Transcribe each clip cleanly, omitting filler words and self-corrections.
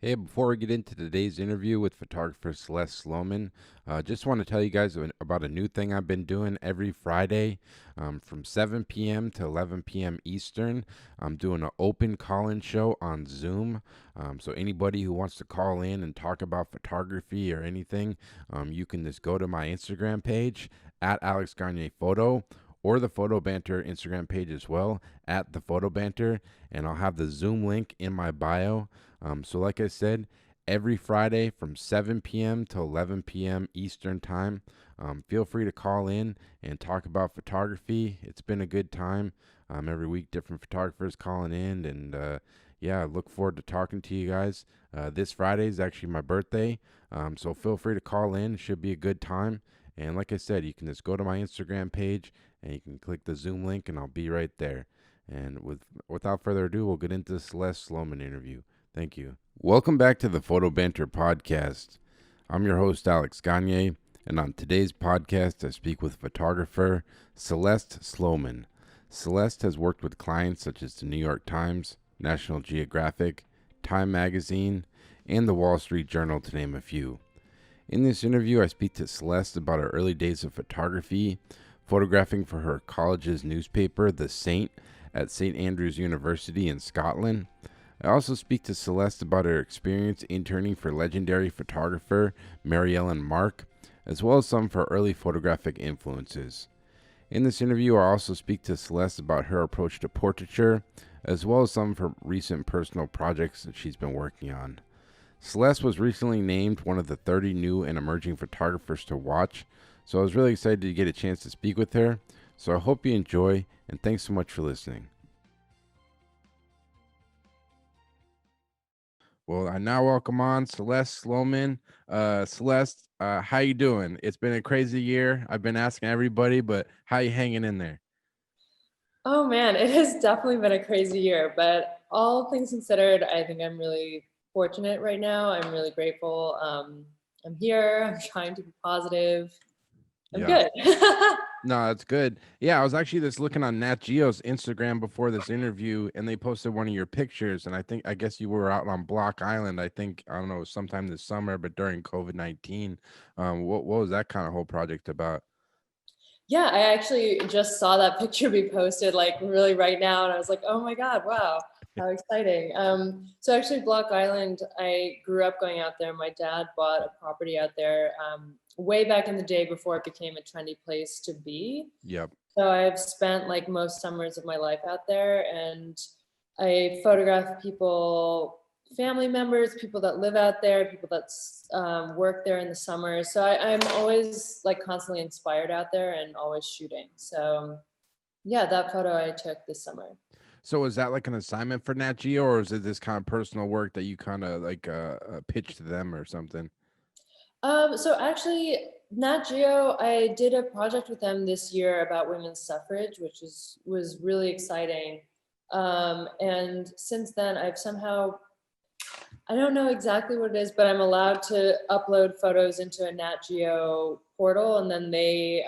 Hey, before we get into today's interview with photographer Celeste Sloman, just want to tell you guys about a new thing I've been doing every Friday from 7 p.m. to 11 p.m. Eastern. I'm doing an open call-in show on Zoom. So anybody who wants to call in and talk about photography or anything, you can just go to my Instagram page at Alex Gagne Photo or the Photo Banter Instagram page as well at the Photo Banter, and I'll have the Zoom link in my bio. So, like I said, every Friday from 7 p.m. to 11 p.m. Eastern Time, feel free to call in and talk about photography. It's been a good time. Every week, different photographers calling in, and yeah, I look forward to talking to you guys. This Friday is actually my birthday, so feel free to call in. It should be a good time. And like I said, you can just go to my Instagram page and you can click the Zoom link, and I'll be right there. And without further ado, we'll get into the Celeste Sloman interview. Thank you. Welcome back to the Photo Banter podcast. I'm your host, Alex Gagne, and on today's podcast, I speak with photographer Celeste Sloman. Celeste has worked with clients such as the New York Times, National Geographic, Time Magazine, and the Wall Street Journal, to name a few. In this interview, I speak to Celeste about her early days of photography, photographing for her college's newspaper, The Saint, at St. Andrews University in Scotland. I also speak to Celeste about her experience interning for legendary photographer Mary Ellen Mark, as well as some of her early photographic influences. In this interview, I also speak to Celeste about her approach to portraiture, as well as some of her recent personal projects that she's been working on. Celeste was recently named one of the 30 new and emerging photographers to watch, so I was really excited to get a chance to speak with her. So I hope you enjoy, and thanks so much for listening. Well, I now welcome on Celeste Sloman. Celeste, how you doing? It's been a crazy year. I've been asking everybody, but how you hanging in there? Oh man, it has definitely been a crazy year, but all things considered, I think I'm really fortunate right now. I'm really grateful. I'm here. I'm trying to be positive. I'm Yeah. good. No, that's good. Yeah, I was actually just looking on Nat Geo's Instagram before this interview, and they posted one of your pictures. And I guess you were out on Block Island. I don't know, sometime this summer, but during COVID-19. What was that kind of whole project about? Yeah, I actually just saw that picture be posted like really right now, and I was like, oh my God, wow, how exciting. So actually Block Island, I grew up going out there. My dad bought a property out there way back in the day before it became a trendy place to be. Yep. So I've spent like most summers of my life out there, and I photograph people, family members, people that live out there, people that work there in the summer. So I'm always like constantly inspired out there and always shooting. So yeah, that photo I took this summer. So is that like an assignment for Nat Geo, or is it this kind of personal work that you kind of like pitch to them or something? So actually, Nat Geo, I did a project with them this year about women's suffrage, which was really exciting. And since then, I've somehow, I don't know exactly what it is, but I'm allowed to upload photos into a Nat Geo portal, and then they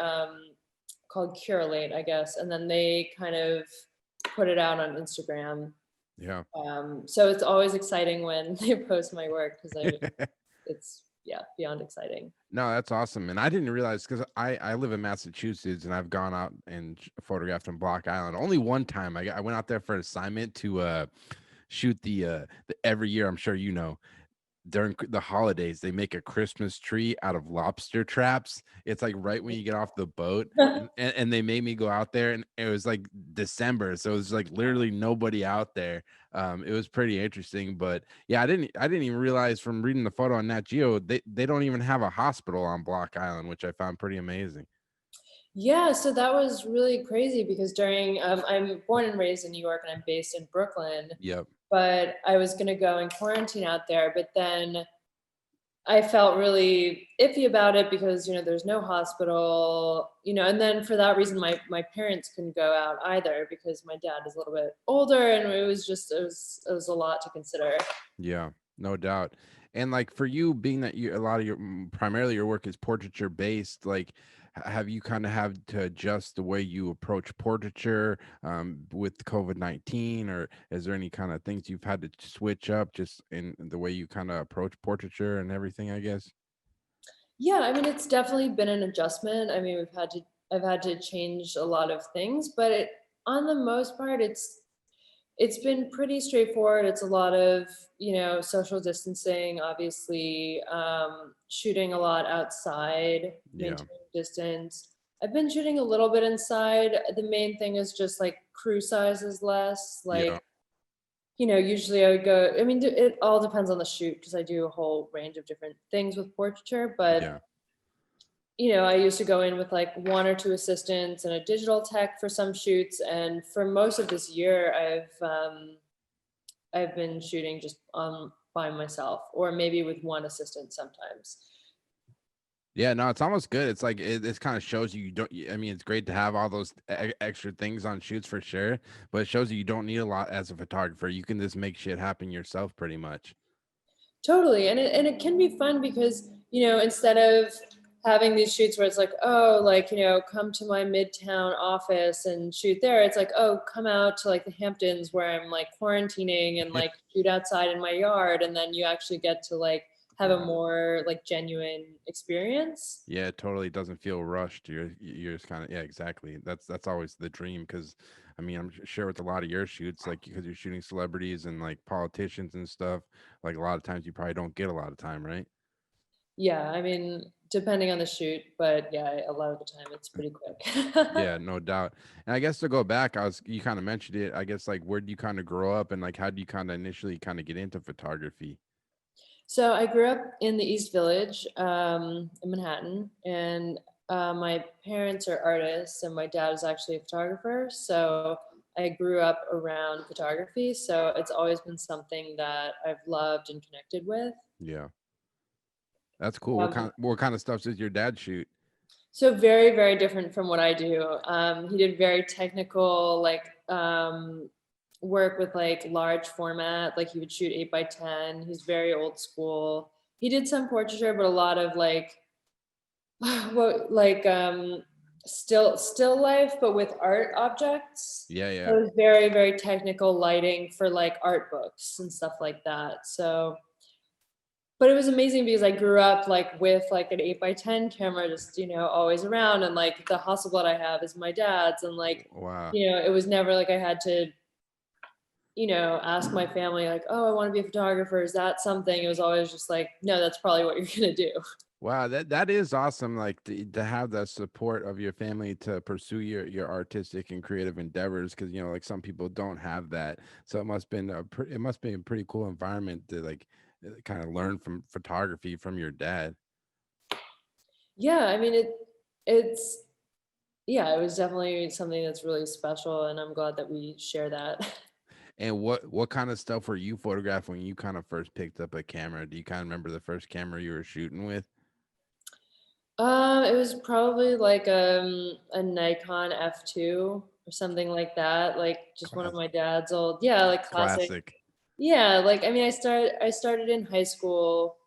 called Curate, I guess, and then they kind of put it out on Instagram. Yeah. So it's always exciting when they post my work because it's yeah beyond exciting. No, that's awesome. And I didn't realize because I live in Massachusetts and I've gone out and photographed on Block Island. Only one time I went out there for an assignment to shoot the every year, I'm sure you know, during the holidays they make a Christmas tree out of lobster traps. It's like right when you get off the boat, and they made me go out there, and it was like December, so it was like literally nobody out there. It was pretty interesting, but yeah, I didn't even realize from reading the photo on Nat Geo they don't even have a hospital on Block Island, which I found pretty amazing. Yeah, so that was really crazy because during I'm born and raised in New York and I'm based in Brooklyn, Yep. but I was gonna go and quarantine out there, but then I felt really iffy about it because, there's no hospital, and then for that reason, my parents couldn't go out either because my dad is a little bit older, and it was a lot to consider. Yeah. No doubt. And like for you, being that you a lot of your primarily your work is portraiture based, like have you kind of had to adjust the way you approach portraiture with COVID-19, or is there any kind of things you've had to switch up just in the way you kind of approach portraiture and everything, I guess? Yeah, I mean, it's definitely been an adjustment. I mean, I've had to change a lot of things, but on the most part, it's been pretty straightforward. It's a lot of, social distancing, obviously, shooting a lot outside, Yeah. maintaining distance. I've been shooting a little bit inside. The main thing is just like crew size is less. Yeah. Like, usually I would go, I mean, it all depends on the shoot because I do a whole range of different things with portraiture, but Yeah. I used to go in with like one or two assistants and a digital tech for some shoots. And for most of this year, I've been shooting just by myself, or maybe with one assistant sometimes. Yeah, no, it's almost good. It's like it kind of shows you don't. I mean, it's great to have all those extra things on shoots for sure, but it shows you don't need a lot as a photographer. You can just make shit happen yourself, pretty much. Totally, and it can be fun because instead of having these shoots where it's like, oh, like come to my midtown office and shoot there, it's like, oh, come out to like the Hamptons where I'm like quarantining and Yeah, like shoot outside in my yard, and then you actually get to like have a yeah, more like genuine experience. yeah. It totally doesn't feel rushed. You're just kind of, yeah, exactly. That's always the dream because, I mean, I'm sure with a lot of your shoots, like because you're shooting celebrities and like politicians and stuff, like a lot of times you probably don't get a lot of time, right? Yeah, I mean, depending on the shoot, but yeah, a lot of the time it's pretty quick. Yeah, no doubt. And I guess to go back, you kind of mentioned it. I guess like where do you kind of grow up and like how do you kind of initially kind of get into photography? So I grew up in the East Village, in Manhattan, and my parents are artists, and my dad is actually a photographer. So I grew up around photography. So it's always been something that I've loved and connected with. Yeah, that's cool. Um, What kind of stuff does your dad shoot? so very, very different from what I do. He did very technical, like work with like large format. Like he would shoot 8x10. He's very old school. He did some portraiture, but a lot of like what like still life but with art objects. Yeah, So yeah. it was very, very technical lighting for like art books and stuff like that. So but it was amazing because I grew up like with like an 8x10 camera just always around, and like the Hasselblad I have is my dad's, and like Wow. it was never like I had to ask my family like, oh, I want to be a photographer, is that something. It was always just like, no, that's probably what you're gonna do. Wow, that is awesome. Like to have the support of your family to pursue your artistic and creative endeavors, because like some people don't have that. So it must be a pretty cool environment to like kind of learn from photography from your dad. Yeah, I mean it's yeah, it was definitely something that's really special, and I'm glad that we share that. And what kind of stuff were you photographing when you kind of first picked up a camera? Do you kind of remember the first camera you were shooting with? It was probably like a Nikon F2 or something like that, like just one of Class, my dad's old, yeah, like classic. classic. Yeah, like I mean, I started in high school,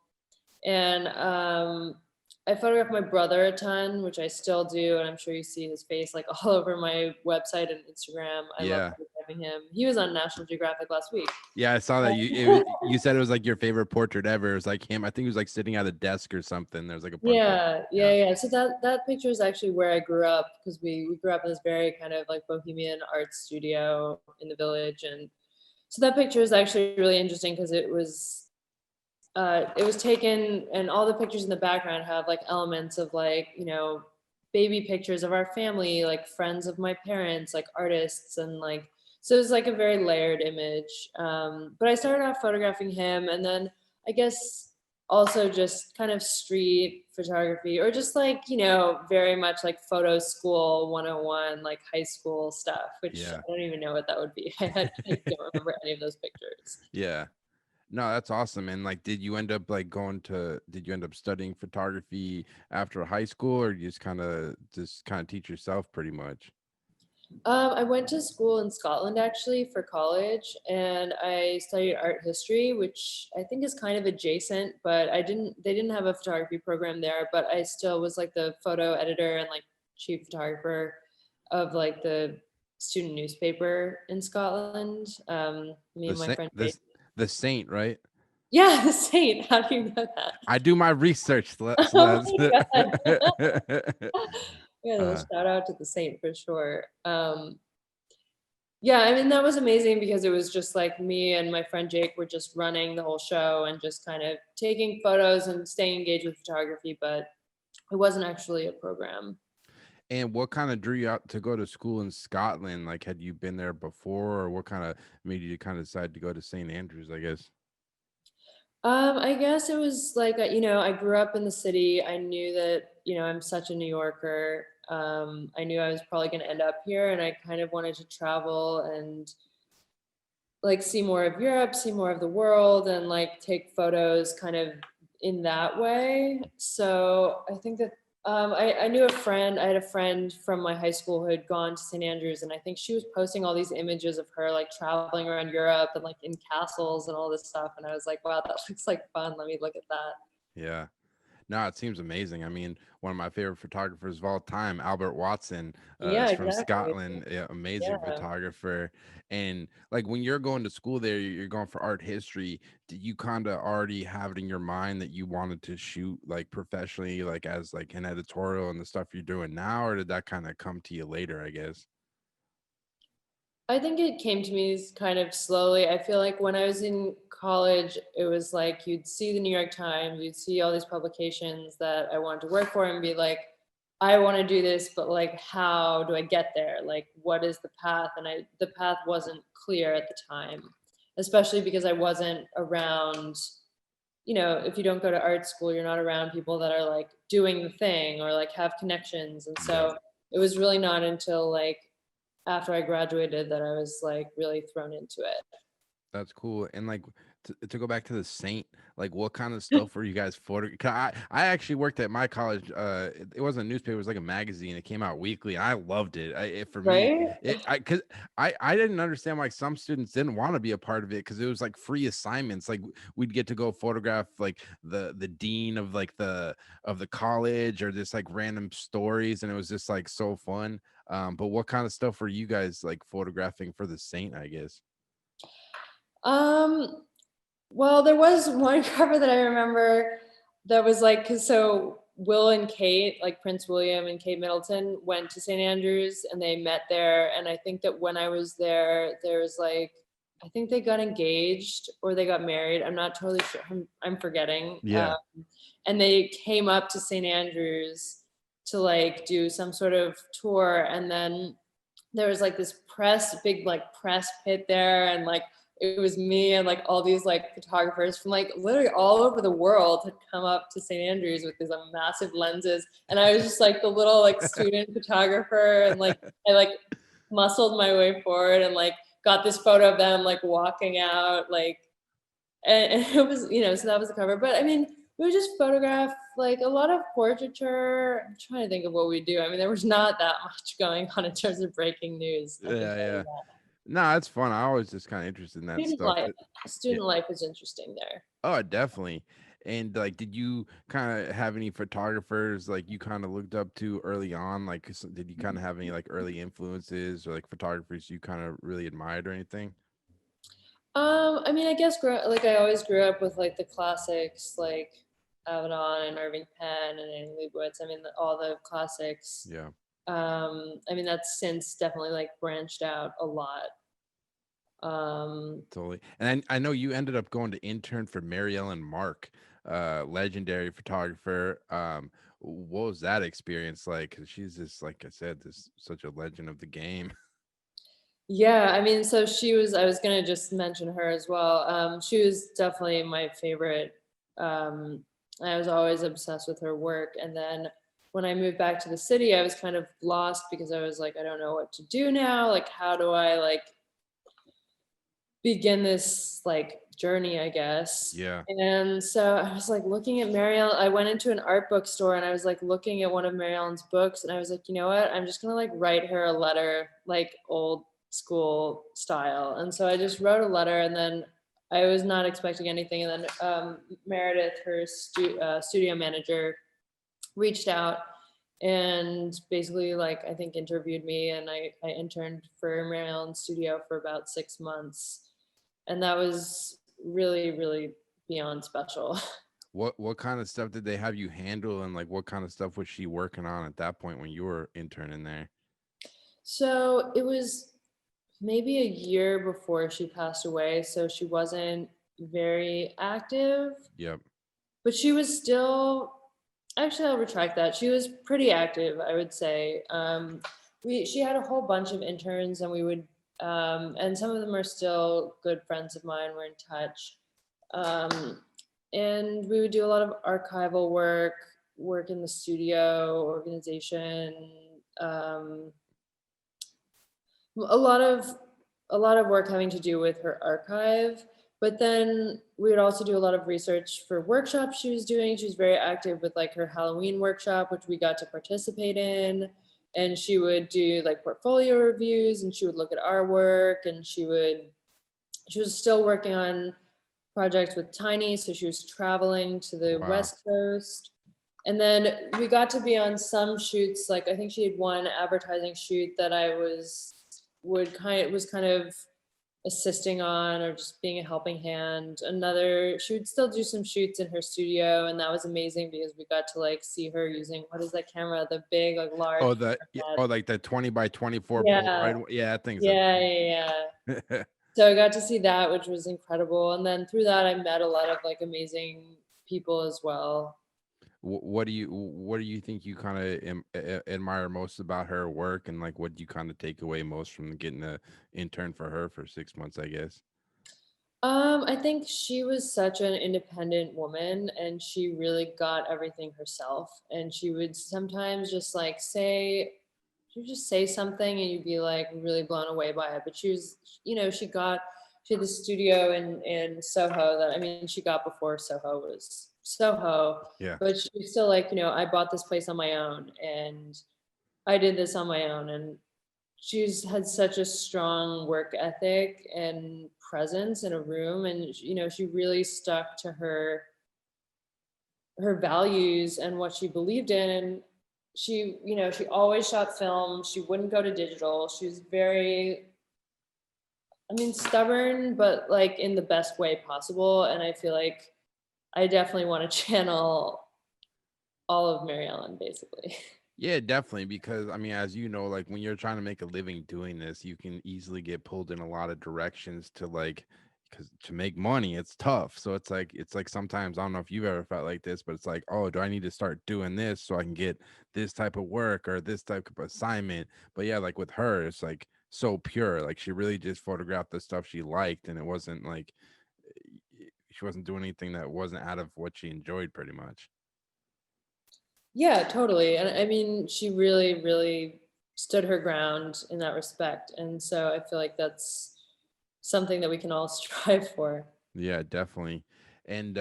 and I photographed my brother a ton, which I still do, and I'm sure you see his face like all over my website and Instagram. I love Yeah. photographing him. He was on National Geographic last week. Yeah, I saw that. You said it was like your favorite portrait ever. It was like him. I think he was like sitting at a desk or something. There's like a bunch of Yeah, yeah. yeah, yeah. So that picture is actually where I grew up, because we grew up in this very kind of like bohemian art studio in the village, and so that picture is actually really interesting because it was taken, and all the pictures in the background have like elements of like baby pictures of our family, like friends of my parents, like artists, and like so it's like a very layered image. But I started off photographing him, and then I guess also just kind of street photography, or just like very much like photo school 101, like high school stuff, which Yeah. I don't even know what that would be. I don't remember any of those pictures. Yeah. No, that's awesome. And like, did you end up studying photography after high school, or you just kind of teach yourself pretty much? I went to school in Scotland actually for college, and I studied art history, which I think is kind of adjacent, but they didn't have a photography program there, but I still was like the photo editor and like chief photographer of like the student newspaper in Scotland. Me The and my saint, friend Jake. this the saint, right? Yeah, the Saint. How do you know that? I do my research, Oh Celeste. my God. Yeah, a little uh, shout out to the Saint for sure. Yeah, I mean, that was amazing because it was just like me and my friend Jake were just running the whole show and just kind of taking photos and staying engaged with photography, but it wasn't actually a program. and what kind of drew you out to go to school in Scotland? Like, had you been there before, or what kind of made you kind of decide to go to St. Andrews, I guess? I guess it was like, I grew up in the city. I knew that, I'm such a New Yorker. I knew I was probably going to end up here, and I kind of wanted to travel and like see more of Europe, see more of the world, and like take photos kind of in that way. So I think that I knew a friend. I had a friend from my high school who had gone to St. Andrews, and I think she was posting all these images of her like traveling around Europe and like in castles and all this stuff. And I was like, wow, that looks like fun. Let me look at that. Yeah. No, it seems amazing. I mean, one of my favorite photographers of all time, Albert Watson, Yeah, is from exactly. Scotland. Yeah, amazing Yeah. photographer. And like when you're going to school there, you're going for art history. Did you kind of already have it in your mind that you wanted to shoot like professionally, like as like an editorial and the stuff you're doing now, or did that kind of come to you later? I guess. I think it came to me kind of slowly. I feel like when I was in college, it was like you'd see the New York Times, you'd see all these publications that I wanted to work for and be like, I want to do this, but like, how do I get there? Like, what is the path? And the path wasn't clear at the time, especially because I wasn't around, if you don't go to art school, you're not around people that are like doing the thing or like have connections. And Yeah. so it was really not until like after I graduated that I was like really thrown into it. That's cool. And like to go back to the Saint, like what kind of stuff were you guys photo? 'Cause I actually worked at my college. It wasn't a newspaper; it was like a magazine. It came out weekly, and I loved it. For me, Right? because I didn't understand why some students didn't want to be a part of it because it was like free assignments. Like we'd get to go photograph like the dean of like the college or just like random stories, and it was just like so fun. But what kind of stuff were you guys like photographing for the Saint? I guess. Um, well, there was one cover that I remember that was like, cause so Will and Kate, like Prince William and Kate Middleton went to St. Andrews and they met there. And I think that when I was there, there was like, I think they got engaged or they got married. I'm not totally sure. I'm forgetting. Yeah. And they came up to St. Andrews to like do some sort of tour. And then there was like this big like press pit there. And like, it was me and like all these like photographers from like literally all over the world had come up to St. Andrews with these massive lenses. And I was just like the little like student photographer and like I like muscled my way forward and like got this photo of them like walking out like and it was so that was the cover. But I mean we would just photograph like a lot of portraiture. I'm trying to think of what we do. I mean there was not that much going on in terms of breaking news, I can Yeah, tell you yeah. that. No, it's fun. I always just kind of interested in that student stuff. life Yeah. student life is interesting there. Oh, definitely. And like, did you kind of have any photographers like you kind of looked up to early on? Like, did you kind of have any like early influences or like photographers you kind of really admired or anything? I mean, I guess like I always grew up with like the classics, like Avedon and Irving Penn and Annie Leibovitz. I mean, all the classics. Yeah, I mean, that's since definitely like branched out a lot. Um, totally. And I know you ended up going to intern for Mary Ellen Mark, legendary photographer. What was that experience like? 'Cause she's just like I said, this such a legend of the game. yeah, I mean, so I was gonna just mention her as well. She was definitely my favorite. I was always obsessed with her work. And then when I moved back to the city, I was kind of lost because I was like, I don't know what to do now. Like, how do I like begin this like journey, I guess. Yeah. And so I was like looking at Mary Ellen. I went into an art bookstore and I was like looking at one of Mary Ellen's books, and I was like, you know what? I'm just gonna like write her a letter, like old school style. And so I just wrote a letter, and then I was not expecting anything. And then Meredith, her studio manager, reached out and basically like I think interviewed me, and I interned for Mary Ellen's studio for about 6 months, and that was really, really beyond special. What kind of stuff did they have you handle, and like what kind of stuff was she working on at that point when you were interning there? So it was maybe a year before she passed away, so she wasn't very active, Yep. but she was still, actually I'll retract that. She was pretty active, I would say. She had a whole bunch of interns, and we would and some of them are still good friends of mine. We're in touch. Um, and we would do a lot of archival work, work in the studio, organization, um, a lot of work having to do with her archive. But then we would also do a lot of research for workshops she was doing. She was very active with like her Halloween workshop, which we got to participate in. And she would do like portfolio reviews, and she would look at our work, and she was still working on projects with Tiny, so she was traveling to the Wow. West Coast. And then we got to be on some shoots, like I think she had one advertising shoot that I was kind of assisting on, or just being a helping hand. Another, she would still do some shoots in her studio, and that was amazing because we got to like see her using, what is that camera? The big, like large Oh, the yeah, camera. oh, like the 20 by 24 Yeah, Polaroid. Yeah, that thing's yeah, yeah, yeah. amazing. So I got to see that, which was incredible. And then through that, I met a lot of like amazing people as well. What do you think you kind of admire most about her work, and like what do you kind of take away most from getting a intern for her for 6 months, I guess? I think she was such an independent woman, and she really got everything herself. And she would sometimes just like she would just say something and you'd be like really blown away by it. But she was, she had the studio in Soho that, I mean, she got before Soho was Soho, Yeah. but she was still like, I bought this place on my own, and I did this on my own. And she's had such a strong work ethic and presence in a room, and she really stuck to her values and what she believed in. And she always shot film. She wouldn't go to digital. She was very, I mean, stubborn, but like in the best way possible. And I feel like I definitely want to channel all of Mary Ellen, basically. Yeah, definitely. Because I mean, as you know, like when you're trying to make a living doing this, you can easily get pulled in a lot of directions to like, because to make money, it's tough. So it's like sometimes I don't know if you've ever felt like this, but it's like, oh, do I need to start doing this so I can get this type of work or this type of assignment? But yeah, like with her, it's like so pure. Like she really just photographed the stuff she liked, and it wasn't like she wasn't doing anything that wasn't out of what she enjoyed, pretty much. Yeah, totally. And I mean, she really, really stood her ground in that respect. And so I feel like that's something that we can all strive for. Yeah, definitely. And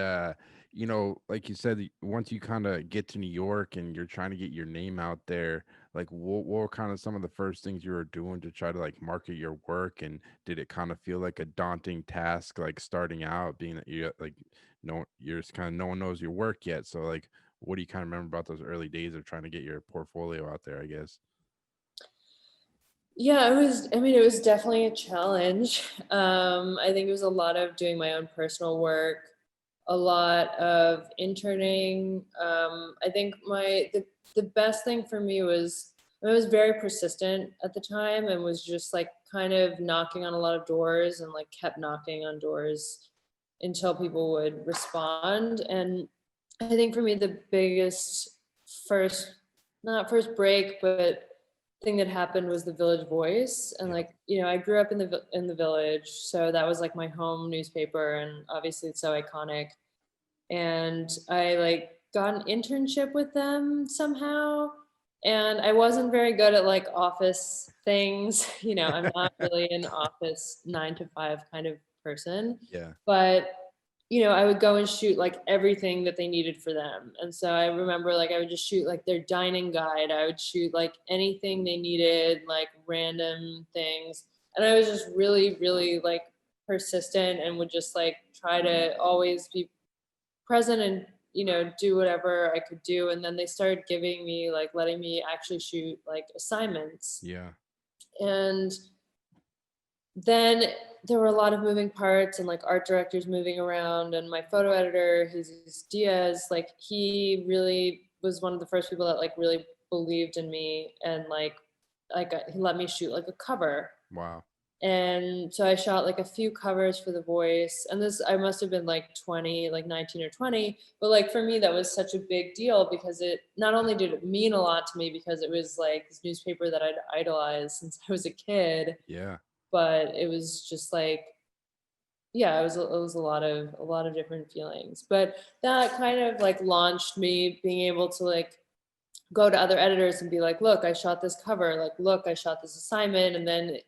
like you said, once you kind of get to New York and you're trying to get your name out there, like what were kind of some of the first things you were doing to try to like market your work? And did it kind of feel like a daunting task, like starting out, being that you like no, you're just kind of no one knows your work yet. So like, what do you kind of remember about those early days of trying to get your portfolio out there, I guess? Yeah, I mean, it was definitely a challenge. I think it was a lot of doing my own personal work, a lot of interning. I think the best thing for me was, I was very persistent at the time, and was just like kind of knocking on a lot of doors, and like kept knocking on doors until people would respond. And I think for me, the biggest first, not first break, but thing that happened was the Village Voice. And Yep. like, I grew up in the Village, so that was like my home newspaper, and obviously it's so iconic. And I like got an internship with them somehow. And I wasn't very good at like office things. I'm not really an office 9 to 5 kind of person. Yeah. But I would go and shoot like everything that they needed for them. And so I remember like I would just shoot like their dining guide. I would shoot like anything they needed, like random things. And I was just really, really like persistent and would just like try to always be present and, do whatever I could do. And then they started giving me like letting me actually shoot like assignments. Yeah. And then there were a lot of moving parts and like art directors moving around, and my photo editor, his Diaz, like he really was one of the first people that like really believed in me, and like he let me shoot like a cover. Wow. And so I shot like a few covers for The Voice, and this I must have been like 20, like 19 or 20, but like for me that was such a big deal because it not only did it mean a lot to me because it was like this newspaper that I'd idolized since I was a kid, Yeah. but it was just like, yeah, it was a lot of different feelings. But that kind of like launched me being able to like go to other editors and be like, look, I shot this cover, like look, I shot this assignment. And then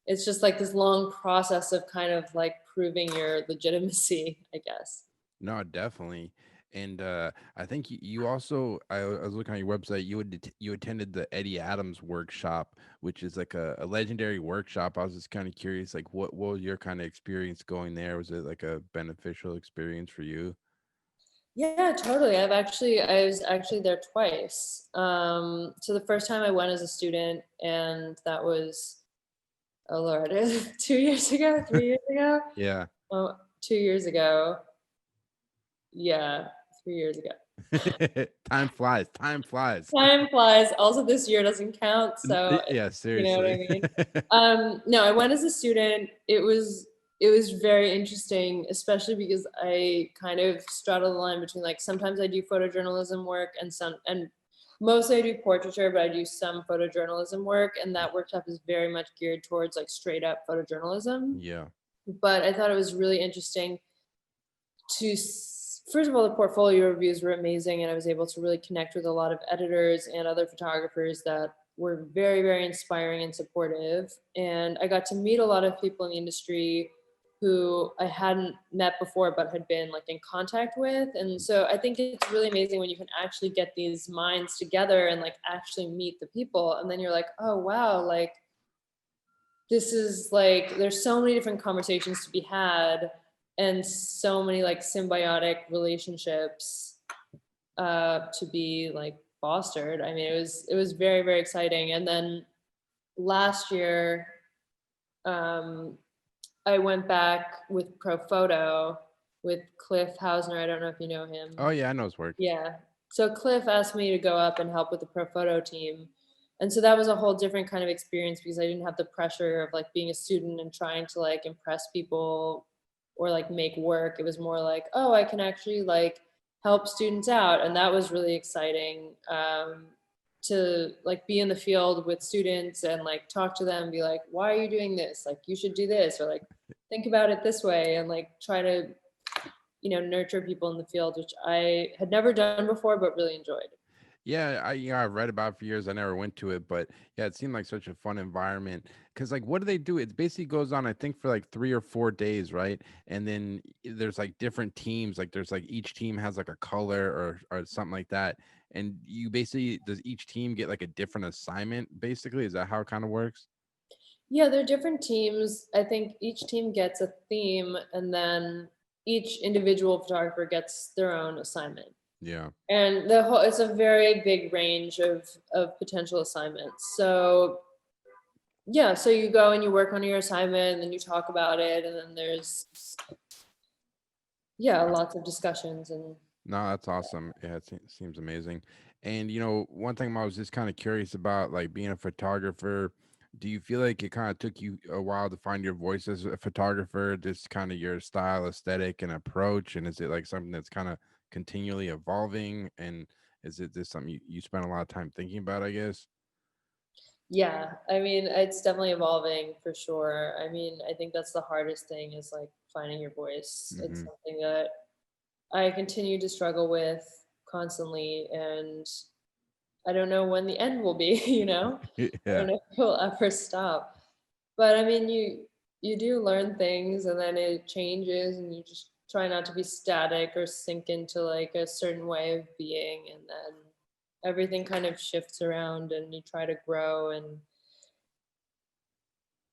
it's just like this long process of kind of like proving your legitimacy, I guess. No, definitely. And I think you also, I was looking on your website, you attended the Eddie Adams workshop, which is like a legendary workshop. I was just kind of curious, like what was your kind of experience going there? Was it like a beneficial experience for you? Yeah, totally. I was actually there twice. So the first time I went as a student, and that was, oh Lord, 2 years ago, 3 years ago. Yeah. Oh, 2 years ago. Yeah, 3 years ago. Time flies. Time flies. Time flies. Also, this year doesn't count, so Yeah, you know what I seriously. mean. No, I went as a student. It was very interesting, especially because I kind of straddle the line between like sometimes I do photojournalism work and mostly I do portraiture, but I do some photojournalism work, and that workshop is very much geared towards like straight up photojournalism. Yeah. But I thought it was really interesting first of all, the portfolio reviews were amazing, and I was able to really connect with a lot of editors and other photographers that were very, very inspiring and supportive. And I got to meet a lot of people in the industry who I hadn't met before but had been like in contact with. And so I think it's really amazing when you can actually get these minds together and like actually meet the people, and then you're like, oh wow, like this is like there's so many different conversations to be had and so many like symbiotic relationships to be like fostered. I mean, it was very, very exciting. And then last year, um, I went back with Pro Photo with Cliff Hausner. I don't know if you know him. Oh yeah, I know his work. Yeah. So Cliff asked me to go up and help with the pro photo team. And so that was a whole different kind of experience because I didn't have the pressure of like being a student and trying to like impress people or like make work. It was more like, oh, I can actually like help students out. And that was really exciting, to like be in the field with students and like talk to them and be like, why are you doing this? Like, you should do this, or like, think about it this way, and like try to nurture people in the field, which I had never done before, but really enjoyed. Yeah, I've read about it for years. I never went to it, but yeah, it seemed like such a fun environment. Cause like, what do they do? It basically goes on, I think, for like 3 or 4 days, right? And then there's like different teams. Like, there's like each team has like a color or something like that. And you basically does each team get like a different assignment? Basically, is that how it kind of works? Yeah, they're different teams. I think each team gets a theme, and then each individual photographer gets their own assignment. Yeah. And the whole it's a very big range of potential assignments. So yeah, so you go and you work on your assignment, and then you talk about it, and then there's yeah, lots of discussions. And No, that's awesome. Yeah, seems amazing. And one thing I was just kind of curious about, like being a photographer, do you feel like it kind of took you a while to find your voice as a photographer, just kind of your style, aesthetic, and approach? And is it like something that's kind of continually evolving? And is it just something you spend a lot of time thinking about, I guess? yeah, I mean, it's definitely evolving for sure. I mean, I think that's the hardest thing is like finding your voice. It's Hmm. something that I continue to struggle with constantly, and I don't know when the end will be, you know? I don't Yeah. know if it'll ever stop. But I mean, you do learn things, and then it changes, and you just try not to be static or sink into like a certain way of being, and then everything kind of shifts around and you try to grow and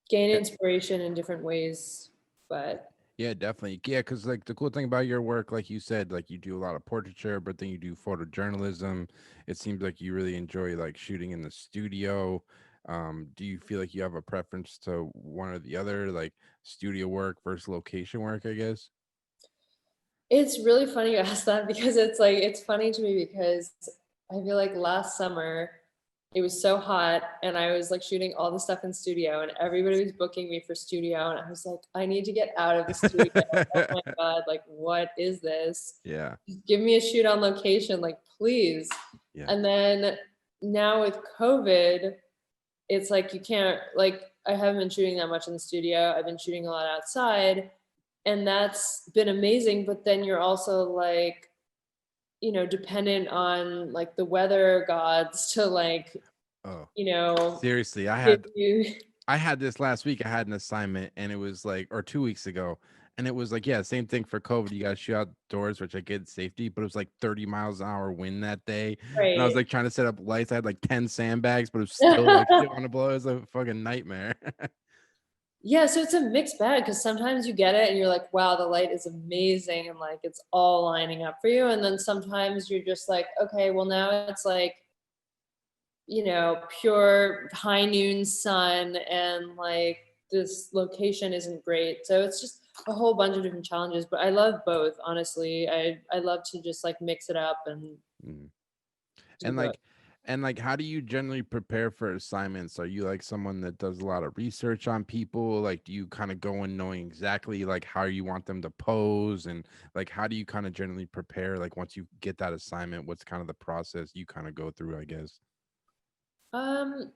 gain Yeah, inspiration in different ways. But yeah, definitely. Yeah, because like the cool thing about your work, like you said, like you do a lot of portraiture, but then you do photojournalism. It seems like you really enjoy like shooting in the studio. Do you feel like you have a preference to one or the other, like studio work versus location work, I guess? it's really funny you asked that because it's like it's funny to me because I feel like last summer it was so hot and I was like shooting all the stuff in studio and everybody was booking me for studio and I was like, I need to get out of the studio. Oh my God, like what is this? Yeah, Just give me a shoot on location, like please. yeah. And then now with COVID, it's like you can't like I haven't been shooting that much in the studio. I've been shooting a lot outside and that's been amazing, but then you're also like, dependent on like the weather gods to like, Oh, you know, seriously, give you I had this last week. I had an assignment and it was like, or 2 weeks ago. And it was like, yeah, same thing for COVID. You got to shoot outdoors, which I get safety, but it was like 30 miles an hour wind that day. And I was right. like trying to set up lights. I had like 10 sandbags, but it was still like shit on the blow. It was a fucking nightmare. Yeah, so it's a mixed bag because sometimes you get it and you're like, wow, the light is amazing and like it's all lining up for you. And then sometimes you're just like, okay, well now it's like, pure high noon sun and like this location isn't great. So it's just a whole bunch of different challenges, but I love both, honestly. I love to just like mix it up and Mm. do And both. how do you generally prepare for assignments? Are you like someone that does a lot of research on people? Like, do you kind of go in knowing exactly like how you want them to pose, and like how do you kind of generally prepare? Like once you get that assignment, what's kind of the process you kind of go through, I guess? Um,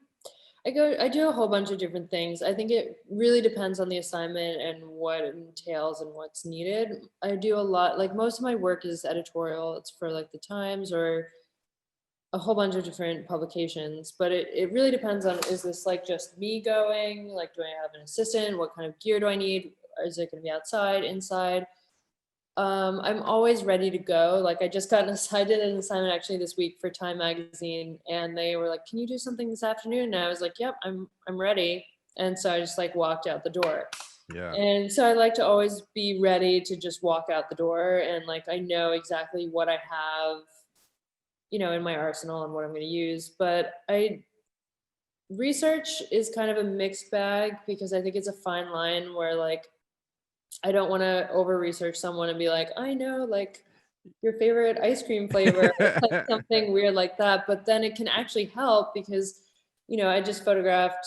I do a whole bunch of different things. I think it really depends on the assignment and what it entails and what's needed. I do a lot, like most of my work is editorial. It's for like the Times or a whole bunch of different publications, but it really depends on, is this like just me going? Like, do I have an assistant? What kind of gear do I need? Is it going to be outside, inside? I'm always ready to go. Like I just got I did an assignment actually this week for Time Magazine, and they were like, "Can you do something this afternoon?" And I was like, "Yep, I'm ready." And so I just like walked out the door. Yeah. And so I like to always be ready to just walk out the door, and like I know exactly what I have, in my arsenal and what I'm going to use. But I research is kind of a mixed bag because I think it's a fine line where like I don't want to over research someone and be like, I know like your favorite ice cream flavor, like something weird like that. But then it can actually help because, I just photographed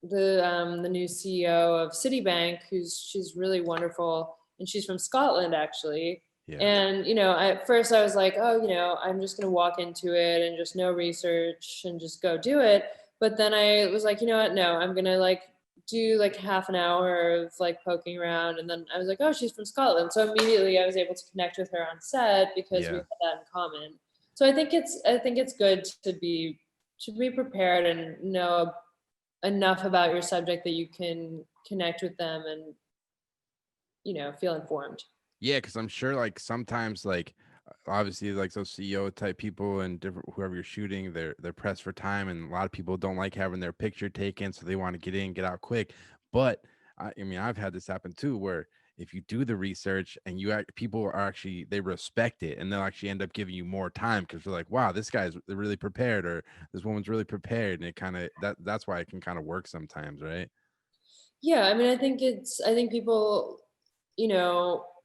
the new CEO of Citibank, she's really wonderful, and she's from Scotland actually. Yeah. And at first I was like, oh, I'm just gonna walk into it and just no research and just go do it. But then I was like, you know what? No, I'm gonna like do like half an hour of like poking around, and then I was like, oh, she's from Scotland, so immediately I was able to connect with her on set because we Yeah. had that in common. So I think it's good to be prepared and know enough about your subject that you can connect with them and feel informed. Yeah, because I'm sure like sometimes like obviously like those CEO type people and different whoever you're shooting, they're pressed for time, and a lot of people don't like having their picture taken, so they want to get in, get out quick. But I mean, I've had this happen too, where if you do the research and people are actually they respect it, and they'll actually end up giving you more time because they're like, wow, this guy's really prepared, or this woman's really prepared, and it kind of that's why it can kind of work sometimes, right? Yeah, I mean, I think people,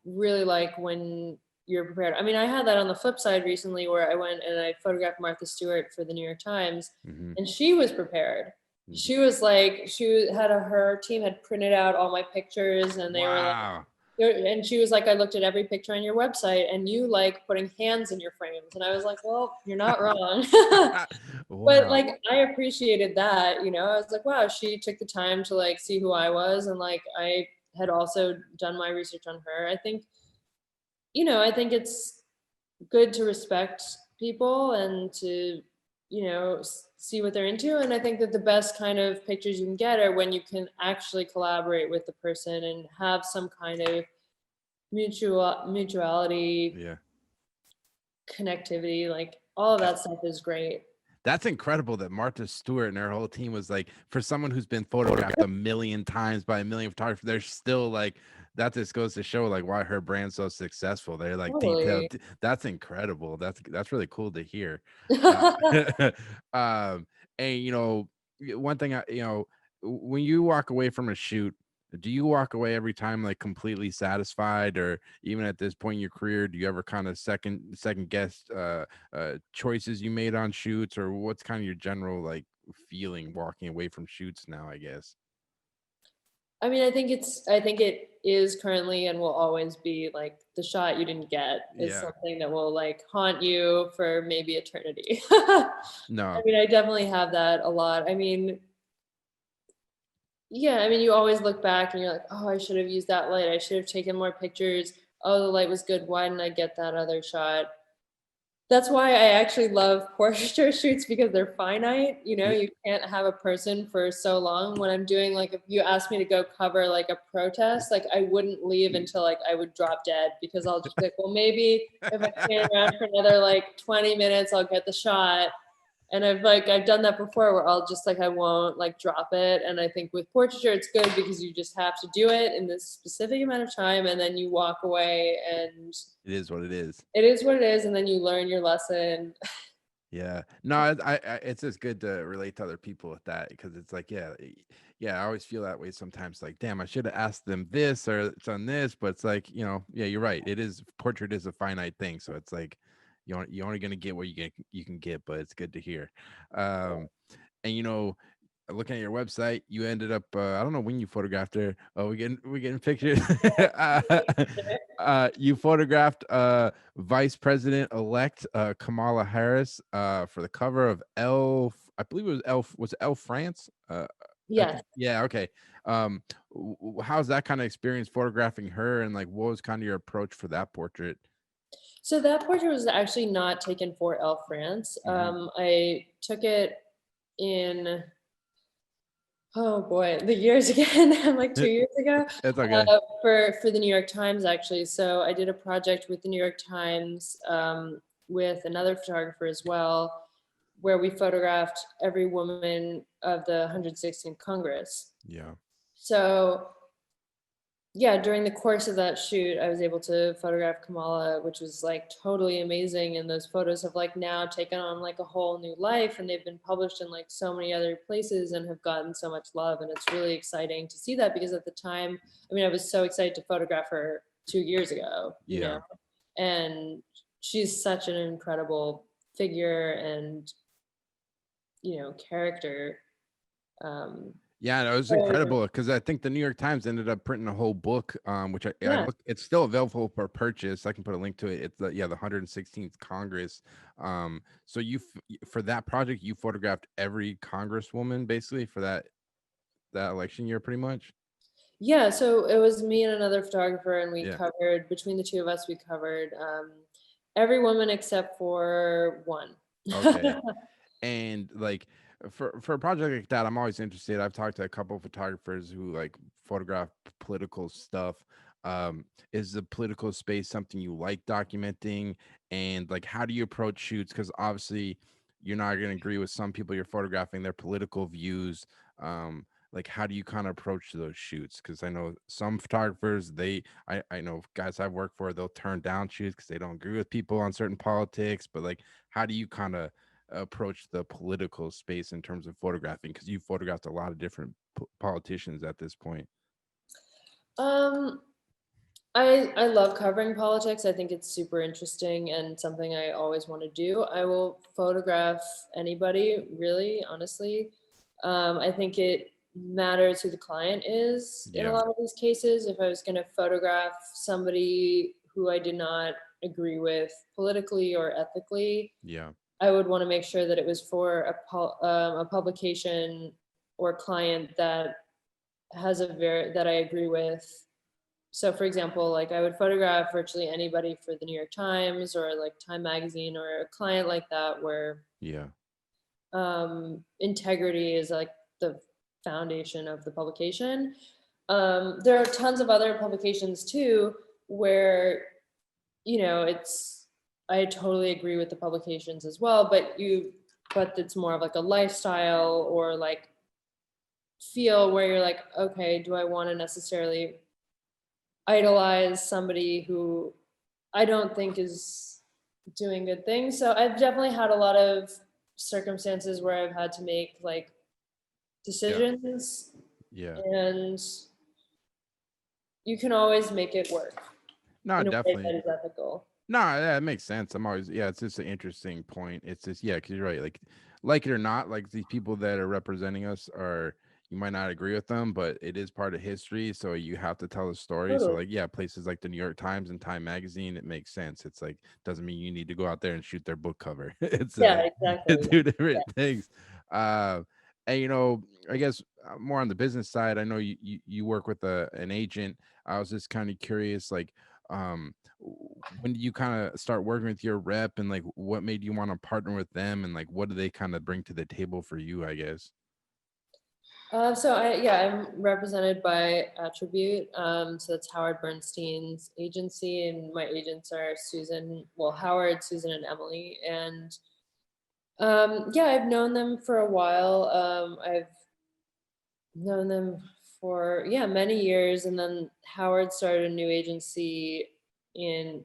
really like when you're prepared. I mean, I had that on the flip side recently where I went and I photographed Martha Stewart for the New York Times, Hmm. and she was prepared. Hmm. She was like, her team had printed out all my pictures, and they were like, Wow. and she was like, I looked at every picture on your website, and you like putting hands in your frames, and I was like, well, you're not wrong. But Wow. like I appreciated that, I was like, wow, she took the time to like see who I was, and like I had also done my research on her. I think it's good to respect people and to, see what they're into. And I think that the best kind of pictures you can get are when you can actually collaborate with the person and have some kind of mutuality, Yeah. connectivity, like all of that stuff is great. That's incredible that Martha Stewart and her whole team was like, for someone who's been photographed a million times by a million photographers, they're still like, that just goes to show like why her brand's so successful. They're like Totally. detailed. That's incredible. That's really cool to hear. Uh, um, and one thing when you walk away from a shoot, do you walk away every time like completely satisfied, or even at this point in your career, do you ever kind of second guess choices you made on shoots, or what's kind of your general like feeling walking away from shoots now, I guess? I mean, I think it is currently and will always be like the shot you didn't get is Yeah. something that will like haunt you for maybe eternity. I No. mean, I definitely have that a lot. I mean, yeah, I mean, you always look back and you're like, oh, I should have used that light. I should have taken more pictures. Oh, the light was good. Why didn't I get that other shot? That's why I actually love portraiture shoots because they're finite. You know, Yeah. you can't have a person for so long. When I'm doing like, if you asked me to go cover like a protest, like I wouldn't leave until like I would drop dead because I'll just be like, well, maybe if I stand around for another like 20 minutes, I'll get the shot. And I've done that before where I'll just like I won't like drop it. And I think with portraiture it's good because you just have to do it in this specific amount of time and then you walk away and It is what it is. it is what it is and then you learn your lesson. Yeah. No, it's just good to relate to other people with that, because it's like, yeah, yeah, I always feel that way sometimes. Like, damn, I should have asked them this or it's on this, but it's like, yeah, you're right. It is portrait is a finite thing, so it's like you're only gonna get what you can get, but it's good to hear. Um, and looking at your website, you ended up I don't know when you photographed her. Oh, we're getting pictures. uh, you photographed Vice President elect Kamala Harris for the cover of I believe it was was it Elle France? I Yes. think, yeah, okay. How's that kind of experience photographing her, and like what was kind of your approach for that portrait? So that portrait was actually not taken for Elle France. Hmm. I took it in, oh boy, the years again, like 2 years ago, It's okay. for the New York Times actually. So I did a project with the New York Times with another photographer as well, where we photographed every woman of the 116th Congress. Yeah. So yeah, during the course of that shoot, I was able to photograph Kamala, which was like totally amazing. And those photos have like now taken on like a whole new life and they've been published in like so many other places and have gotten so much love. And it's really exciting to see that because at the time, I mean, I was so excited to photograph her 2 years ago, you know, Yeah. and she's such an incredible figure and, character. Um, Yeah, no, it was so incredible because I think the New York Times ended up printing a whole book, which I yeah. look. It's still available for purchase. I can put a link to it. It's the 116th Congress. So for that project, you photographed every Congresswoman basically for that election year, pretty much. Yeah, so it was me and another photographer, and we Yeah. covered between the two of us, we covered every woman except for one. Okay. And like for a project like that, I'm always interested. I've talked to a couple of photographers who like photograph political stuff. Is the political space something you like documenting, and like how do you approach shoots, because obviously you're not going to agree with some people you're photographing their political views. Like how do you kind of approach those shoots, because I know some photographers, I know guys I've worked for, they'll turn down shoots because they don't agree with people on certain politics, but like how do you kind of approach the political space in terms of photographing, because you photographed a lot of different politicians at this point? Um, I love covering politics. I think it's super interesting and something I always want to do. I will photograph anybody, really, honestly. I think it matters who the client is in a Yeah. lot of these cases. If I was going to photograph somebody who I did not agree with politically or ethically, Yeah. I would want to make sure that it was for a publication or client that that I agree with. So, for example, like I would photograph virtually anybody for the New York Times or like Time Magazine or a client like that, where Yeah. integrity is like the foundation of the publication. There are tons of other publications too where, it's, I totally agree with the publications as well, but it's more of like a lifestyle or like feel where you're like, okay, do I want to necessarily idolize somebody who I don't think is doing good things? So I've definitely had a lot of circumstances where I've had to make like Yeah. decisions, Yeah. and you can always make it work No, in a way definitely. that is ethical. No, yeah, it makes sense. I'm always, yeah, it's just an interesting point. It's just, yeah, because you're right. Like it or not, like these people that are representing us are, you might not agree with them, but it is part of history. So you have to tell the story. So, Totally. like, yeah, places like the New York Times and Time Magazine, it makes sense. It's like, doesn't mean you need to go out there and shoot their book cover. It's Yeah, exactly. two different things. Uh, and, I guess more on the business side, I know you work with an agent. I was just kind of curious, like, um, when did you kind of start working with your rep, and like what made you want to partner with them, and like what do they kind of bring to the table for you, I guess? I'm represented by Attribute. So that's Howard Bernstein's agency, and my agents are Howard, Susan, and Emily. And I've known them for a while. I've known them for many years, and then Howard started a new agency in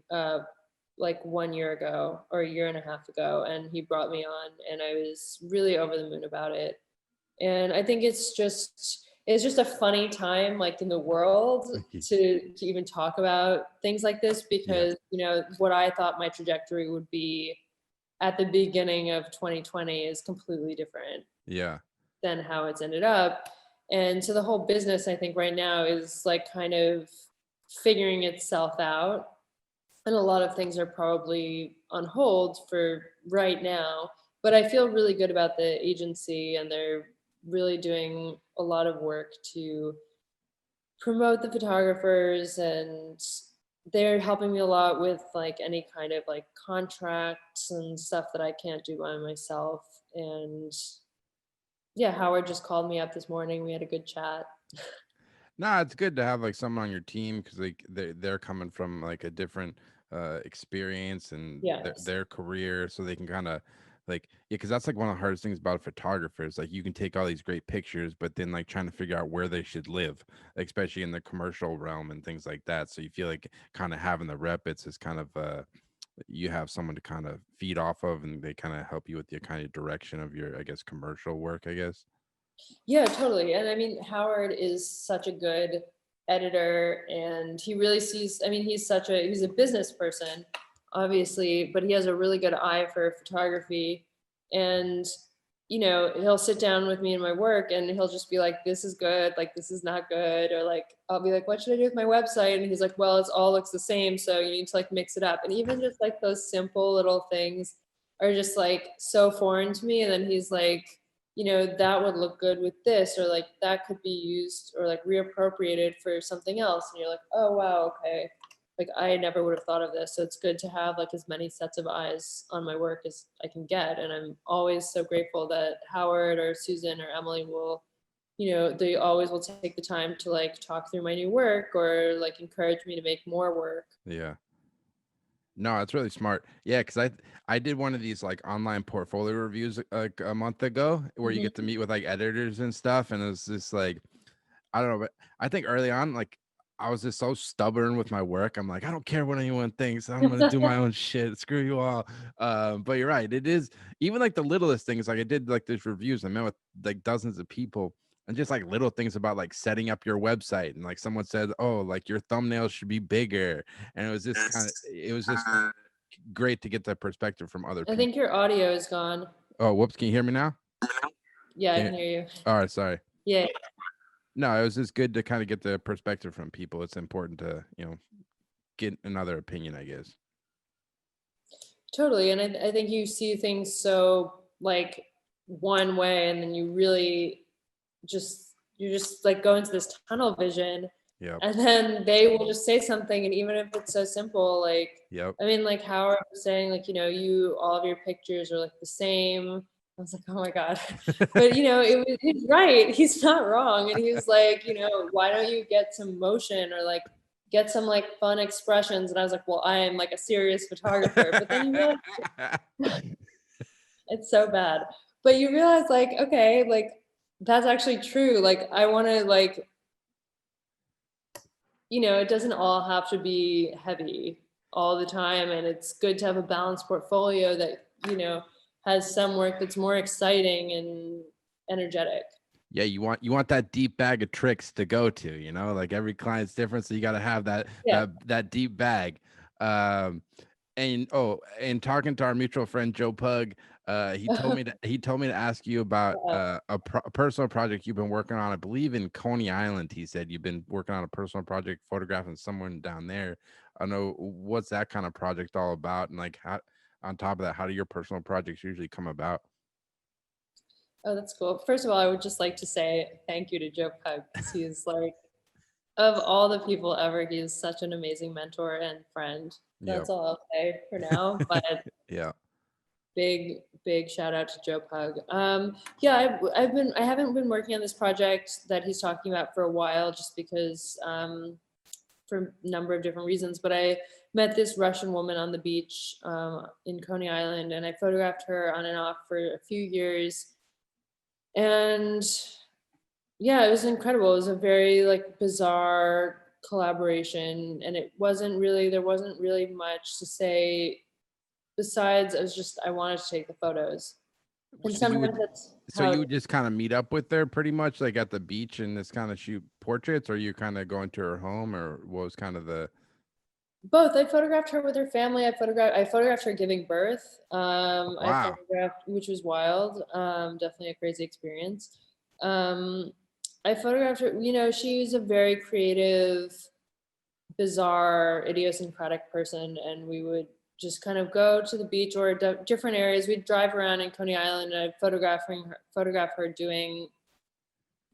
like 1 year ago or a year and a half ago, and he brought me on, and I was really over the moon about it. And I think it's just a funny time like in the world to even talk about things like this, Yeah. because what I thought my trajectory would be at the beginning of 2020 is completely different Yeah. than how it's ended up. And so the whole business, I think, right now is like kind of figuring itself out. And a lot of things are probably on hold for right now. But I feel really good about the agency, and they're really doing a lot of work to promote the photographers, and they're helping me a lot with like any kind of like contracts and stuff that I can't do by myself. And yeah, Howard just called me up this morning. We had a good chat. No, it's good to have like someone on your team, because like they're coming from like a different experience and Yes. their career, so they can kind of like, yeah, because that's like one of the hardest things about photographers. Like you can take all these great pictures, but then like trying to figure out where they should live, especially in the commercial realm and things like that. So you feel like kind of having the rep, it's just kind of you have someone to kind of feed off of, and they kind of help you with your kind of direction of your, I guess, commercial work, I guess. Yeah, totally. And I mean, Howard is such a good editor, and he really sees, I mean, he's a business person, obviously, but he has a really good eye for photography. And, he'll sit down with me in my work, and he'll just be like, this is good, like, this is not good. Or like, I'll be like, what should I do with my website? And he's like, well, it's all looks the same. So you need to like mix it up. And even just like those simple little things are just like so foreign to me. And then he's like, that would look good with this, or like that could be used or like reappropriated for something else. And you're like, oh wow, okay. Like I never would have thought of this. So it's good to have like as many sets of eyes on my work as I can get. And I'm always so grateful that Howard or Susan or Emily will, they always will take the time to like talk through my new work or like encourage me to make more work. Yeah. No, it's really smart. Yeah, because I did one of these like online portfolio reviews like a month ago, where you get to Mhm. meet with like editors and stuff, and it was just like, I don't know, but I think early on, like I was just so stubborn with my work. I'm like, I don't care what anyone thinks. I'm gonna do my own shit. Screw you all. But you're right. It is even like the littlest things. Like I did like these reviews. I met with like dozens of people, and just like little things about like setting up your website. And like someone said, oh, like your thumbnails should be bigger. And it was just great to get that perspective from other I think people. your audio is gone. Oh, whoops. Can you hear me now? Yeah, I Can can hear you. All right. Sorry. Yeah. No, it was just good to kind of get the perspective from people. It's important to, get another opinion, I guess. Totally. And I think you see things so like one way, and then you just like go into this tunnel vision, Yep. and then they will just say something. And even if it's so simple, like, Yep. I mean, like Howard was saying, like, all of your pictures are like the same. I was like, oh my God. But he's right. He's not wrong. And he was like, why don't you get some motion or like get some like fun expressions. And I was like, well, I am like a serious photographer. But then you realize it's so bad. But you realize like, okay, like that's actually true. Like I want to like, it doesn't all have to be heavy all the time. And it's good to have a balanced portfolio that, has some work that's more exciting and energetic. Yeah, you want that deep bag of tricks to go to, like every client's different, so you got to have that Yeah. that deep bag. Um, and talking to our mutual friend Joe Pug, he told me to ask you about a personal project you've been working on. I believe in Coney Island. He said you've been working on a personal project, photographing someone down there. I know what's that kind of project all about, and like how on top of that, how do your personal projects usually come about? Oh, that's cool. First of all, I would just like to say thank you to Joe Pug because he is like, of all the people ever, he is such an amazing mentor and friend. Yep. That's all I'll say for now. But Yeah. big, big shout out to Joe Pug. Yeah, I haven't been working on this project that he's talking about for a while, just because for a number of different reasons. But I met this Russian woman on the beach in Coney Island, and I photographed her on and off for a few years. And yeah, it was incredible. It was a very like bizarre collaboration, and there wasn't really much to say besides I wanted to take the photos. And So you sometimes would that's so how you would just kind of meet up with her pretty much like at the beach and just kind of shoot portraits, or you kind of going to her home, or what was kind of the both. I photographed her with her family. I photographed her giving birth. I wow. photographed, which was wild. Definitely a crazy experience. Um, I photographed her, she was a very creative, bizarre, idiosyncratic person, and we would just kind of go to the beach or different areas. We'd drive around in Coney Island, and I'd photograph her doing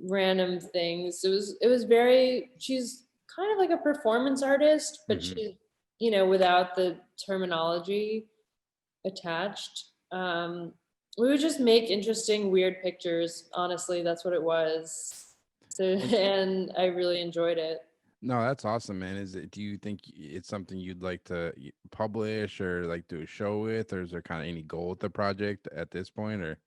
random things. It was very. She's kind of like a performance artist, but Hmm. she, without the terminology attached. We would just make interesting, weird pictures. Honestly, that's what it was. So, And and I really enjoyed it. no, that's awesome, man. Do you think it's something you'd like to publish or like do a show with, or is there kind of any goal with the project at this point, or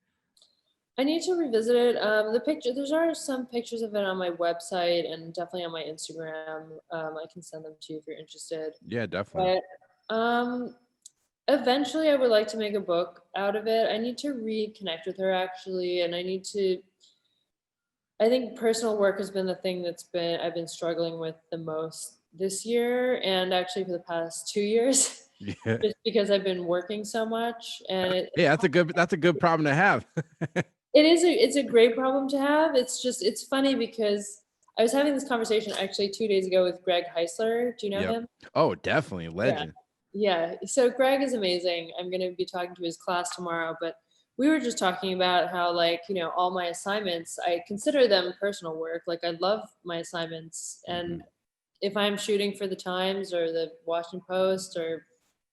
I need to revisit it. There are some pictures of it on my website and definitely on my Instagram. I can send them to you if you're interested. yeah, definitely. But um, eventually, I would like to make a book out of it. I need to reconnect with her actually, and I think personal work has been the thing I've been struggling with the most this year, and actually for the past 2 years, Yeah. just because I've been working so much, and Yeah, that's a good problem to have. it's a great problem to have. It's funny because I was having this conversation actually 2 days ago with Greg Heisler. Do you know Yep. him? Oh, definitely Yeah. legend. Yeah. So Greg is amazing. I'm going to be talking to his class tomorrow, but we were just talking about how, like, all my assignments, I consider them personal work. Like, I love my assignments. Hmm. And if I'm shooting for the Times or the Washington Post or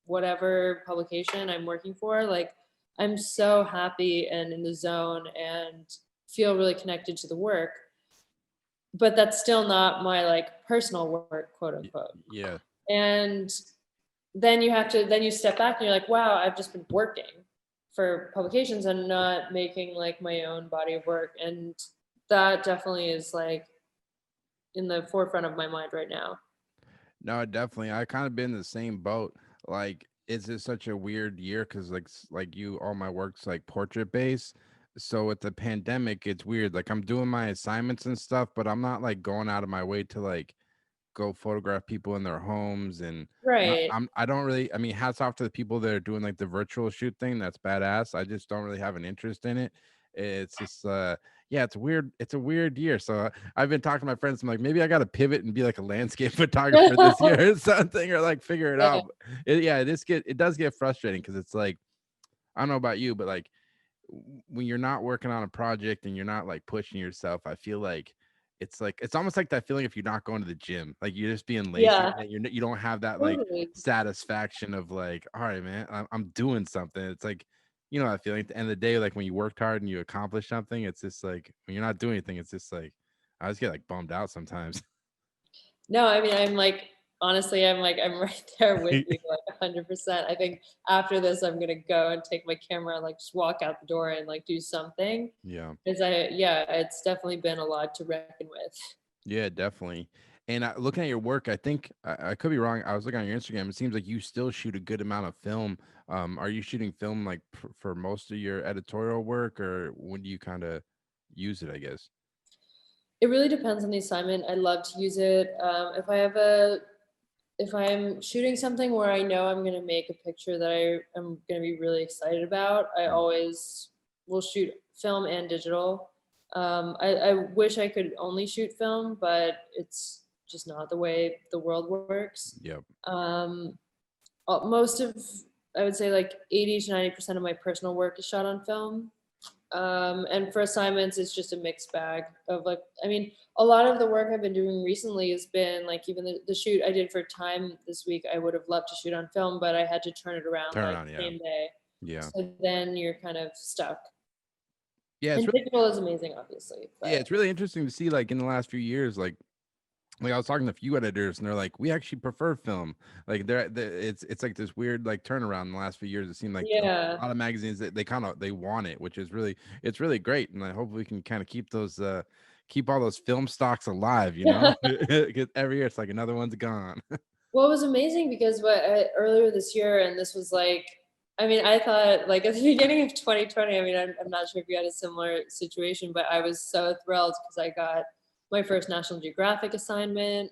whatever publication I'm working for, like, I'm so happy and in the zone and feel really connected to the work. But that's still not my like personal work, quote unquote. Yeah. And then you step back and you're like, wow, I've just been working for publications and not making like my own body of work. And that definitely is like in the forefront of my mind right now. No, definitely. I kind of been in the same boat. Like, it's just such a weird year because, like you, all my work's like portrait based. So with the pandemic, it's weird. Like, I'm doing my assignments and stuff, but I'm not like going out of my way to like go photograph people in their homes. And Right. I don't really. I mean, hats off to the people that are doing like the virtual shoot thing. That's badass. I just don't really have an interest in it. It's just yeah, it's weird. It's a weird year. So I've been talking to my friends. I'm like, maybe I got to pivot and be like a landscape photographer this year or something, or like figure it Yeah. out. Yeah, it does get frustrating because it's like, I don't know about you, but like when you're not working on a project and you're not like pushing yourself, I feel like it's almost like that feeling if you're not going to the gym, like you're just being lazy Yeah. and you don't have that like Totally. satisfaction of like, all right, man, I'm doing something. It's like, that feeling at the end of the day, like when you worked hard and you accomplish something, it's just like when you're not doing anything, it's just like I just get like bummed out sometimes. No, I mean, I'm like, honestly, I'm right there with you, like 100%. I think after this, I'm gonna go and take my camera and like just walk out the door and like do something. Yeah. Because yeah, it's definitely been a lot to reckon with. Yeah, definitely. And looking at your work, I think I could be wrong. I was looking on your Instagram. It seems like you still shoot a good amount of film. Are you shooting film like for most of your editorial work, or when do you kind of use it? I guess. It really depends on the assignment. I love to use it. If I'm shooting something where I know I'm gonna make a picture that I am gonna be really excited about, I Mm. always will shoot film and digital. I wish I could only shoot film, but it's just not the way the world works. Yep. Um, Most of, I would say like 80 to 90% of my personal work is shot on film. And for assignments, it's just a mixed bag of like, I mean, a lot of the work I've been doing recently has been like even the shoot I did for Time this week, I would have loved to shoot on film, but I had to turn it around Turn like around. Yeah. same day. Yeah. So then you're kind of stuck. Yeah. And digital is amazing, obviously, Yeah. but It's really interesting to see like in the last few years, like I was talking to a few editors and they're like, we actually prefer film. Like it's like this weird like turnaround in the last few years. It seemed like a yeah. lot of magazines that they kind of they want it, which is really it's really great. And I hope we can kind of keep all those film stocks alive, you know? Because every year it's like another one's gone. Well, it was amazing because earlier this year, and this was like, I mean, I thought like at the beginning of 2020. I mean, I'm not sure if you had a similar situation, but I was so thrilled because I got my first National Geographic assignment,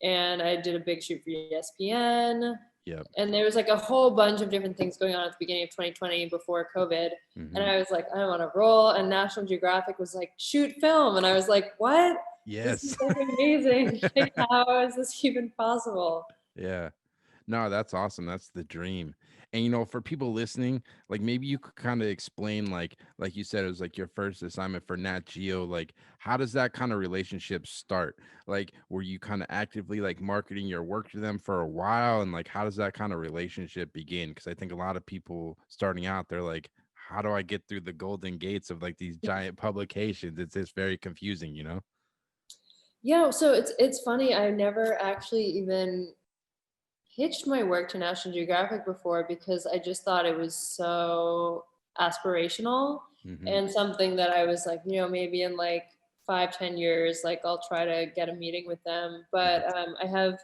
and I did a big shoot for ESPN, Yep. and there was like a whole bunch of different things going on at the beginning of 2020 before COVID, and Hmm. I was like, I'm on a roll, and National Geographic was like, shoot film, and I was like, what? This is Yes. like amazing. Like, how is this even possible? Yeah. No, that's awesome. That's the dream. And for people listening, like maybe you could kind of explain like you said it was like your first assignment for Nat Geo, like how does that kind of relationship start? Like were you kind of actively like marketing your work to them for a while and like how does that kind of relationship begin? Cuz I think a lot of people starting out they're like how do I get through the golden gates of like these giant publications? It's just very confusing, you know? Yeah, so it's funny. I never actually even pitched my work to National Geographic before because I just thought it was so aspirational Mhm. and something that I was like, maybe in like 5, 10 years, like I'll try to get a meeting with them. But Yes. I have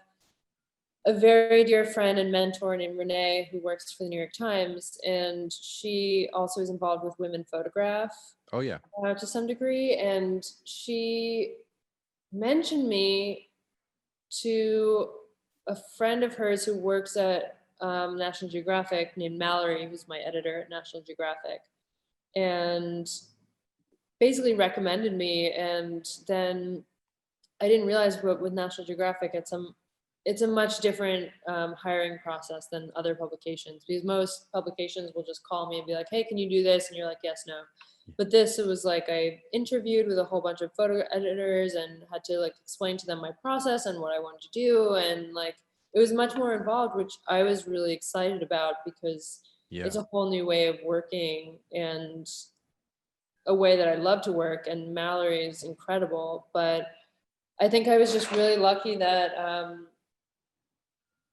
a very dear friend and mentor named Renee who works for the New York Times, and she also is involved with Women Photograph Oh yeah. to some degree. And she mentioned me to a friend of hers who works at National Geographic named Mallory, who's my editor at National Geographic, and basically recommended me. And then I didn't realize, but with National Geographic, it's a much different hiring process than other publications because most publications will just call me and be like, "Hey, can you do this?" And you're like, "Yes, no." But this, it was like I interviewed with a whole bunch of photo editors and had to like explain to them my process and what I wanted to do, and like it was much more involved, which I was really excited about because it's Yeah. a whole new way of working and a way that I love to work. And Mallory is incredible, but I think I was just really lucky that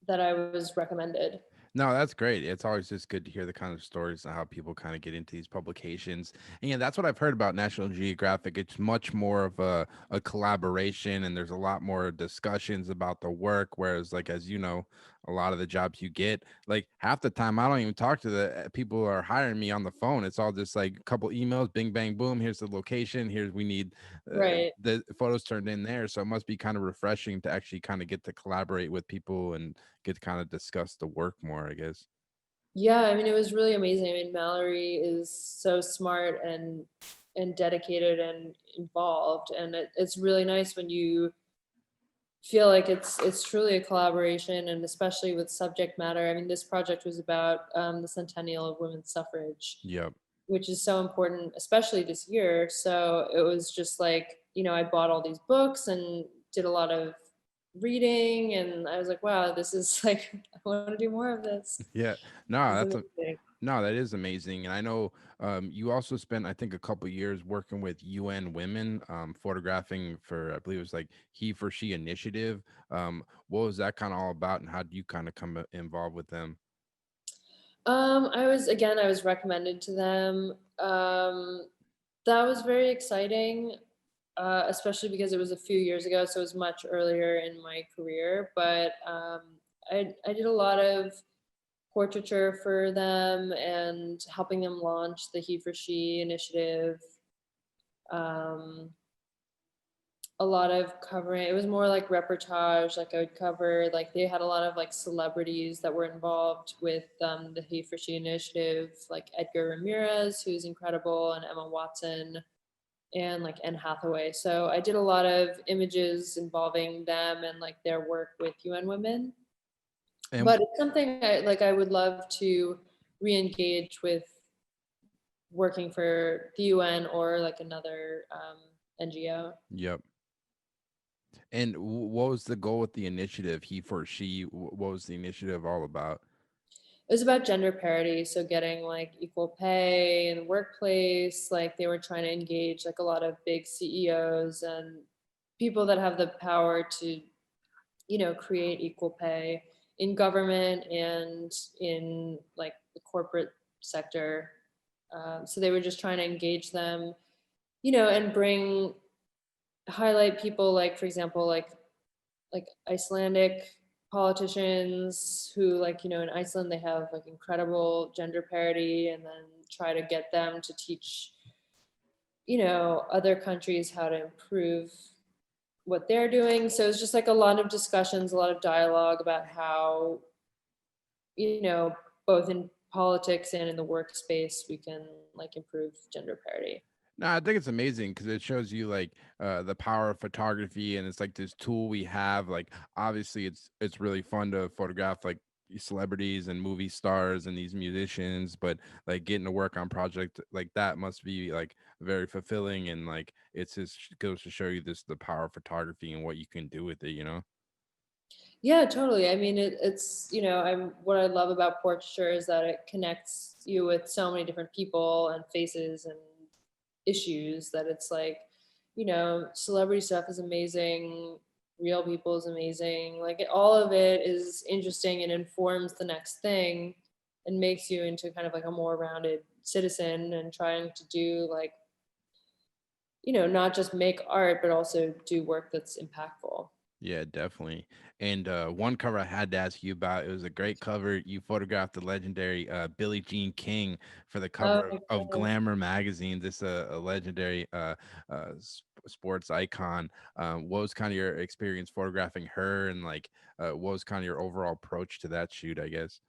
I was recommended. No, that's great. It's always just good to hear the kind of stories and how people kind of get into these publications. And yeah, that's what I've heard about National Geographic. It's much more of a collaboration and there's a lot more discussions about the work. Whereas, like, as you know, a lot of the jobs you get, like half the time, I don't even talk to the people who are hiring me on the phone. It's all just like a couple emails, bing, bang, boom. Here's the location. Here's we need Right. the photos turned in there. So it must be kind of refreshing to actually kind of get to collaborate with people and get to kind of discuss the work more, I guess. Yeah, I mean, it was really amazing. I mean, Mallory is so smart and dedicated and involved, and it's really nice when you feel like it's truly a collaboration, and especially with subject matter. I mean, this project was about the centennial of women's suffrage, Yep. which is so important, especially this year. So it was just like, I bought all these books and did a lot of reading, and I was like, wow, this is like, I want to do more of this. Yeah. No, It's that's amazing. No, that is amazing. And I know you also spent, I think, a couple years working with UN Women, photographing for, I believe it was like He for She initiative. What was that kind of all about, and how did you kind of come involved with them? I was recommended to them. That was very exciting, especially because it was a few years ago, so it was much earlier in my career. But I did a lot of portraiture for them and helping them launch the He for She initiative. Um, a lot of covering. It was more like reportage. Like I would cover. Like they had a lot of like celebrities that were involved with the He for She initiative, like Edgar Ramirez, who's incredible, and Emma Watson, and like Anne Hathaway. So I did a lot of images involving them and like their work with UN Women. And But it's something I would love to re-engage with working for the UN or like another NGO. yep. And what was the goal with the initiative, He for She? What was the initiative all about? It was about gender parity, so getting like equal pay in the workplace. Like they were trying to engage like a lot of big CEOs and people that have the power to, create equal pay in government and in like the corporate sector. So they were just trying to engage them, and highlight people like, for example, like Icelandic politicians who, like, in Iceland they have like incredible gender parity, and then try to get them to teach, other countries how to improve what they're doing. So it's just like a lot of discussions, a lot of dialogue about how, you know, both in politics and in the workspace we can like improve gender parity. No, I think it's amazing because it shows you like the power of photography, and it's like this tool we have. Like, obviously, it's really fun to photograph like these celebrities and movie stars and these musicians, but like getting to work on project like that must be like very fulfilling, and like it's just goes to show you this the power of photography and what you can do with it. You know? Yeah, totally. I mean, it's, I'm what I love about portraiture is that it connects you with so many different people and faces and issues that it's like, celebrity stuff is amazing, real people is amazing. Like all of it is interesting and informs the next thing and makes you into kind of like a more rounded citizen and trying to do like, not just make art, but also do work that's impactful. Yeah, definitely. And one cover I had to ask you about, it was a great cover. You photographed the legendary Billie Jean King for the Oh cover my of God. Glamour magazine. This a legendary sports icon. What was kind of your experience photographing her, and like what was kind of your overall approach to that shoot, I guess?